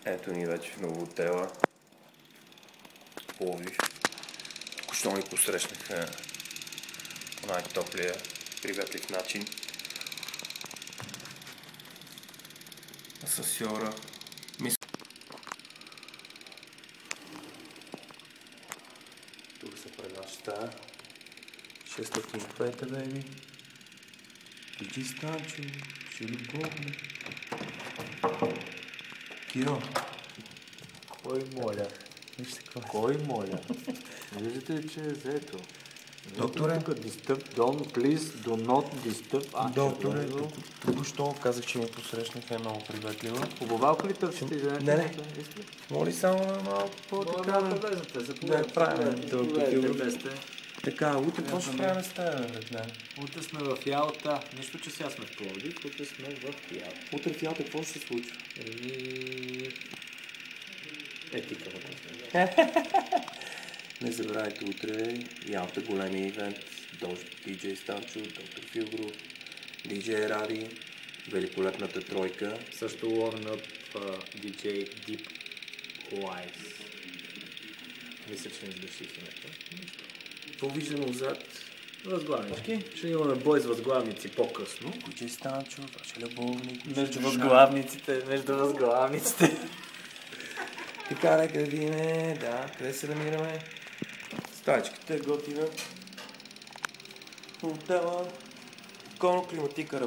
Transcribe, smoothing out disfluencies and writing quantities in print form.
Ето ни вече в Новотела, Пловдив. Току-що ни посрещнаха по най-топлия, приветлив начин. Асансьора. Тук са пред нашата 605-та, бейби. Иди Станчо, ще любовни. Киро. Кой моля? Кой моля? Не виждате ли, че е взето? Докторе? Please do not disturb. Докторе, току-що казах, че ми посрещнаха много приветлива. Обувалка ли търсите? Не. Моли само на малко по-така да правим толкова. Така, утре какво ще правим с теб, бе? Утре сме в Ялта. Нищо, че сега сме в Пловдив, утре сме в Ялта. Утре в Ялта какво ще се случва? Етика въпрос. Не забравяйте утре Ялта, големия ивент. DJ Станчо, Доктор Филгров, DJ Ради, великолепната тройка. Също warm-up DJ Deep Wise. Мисля, че не сгреших името. По-виждано отзад. Възглавнички. Ще имаме бой с възглавници по-късно. DJ Станчо, ваша любовник. Между възглавниците. Така, нека да видим, къде се намираме. Стаечката е готина. Хотела. Конно климатика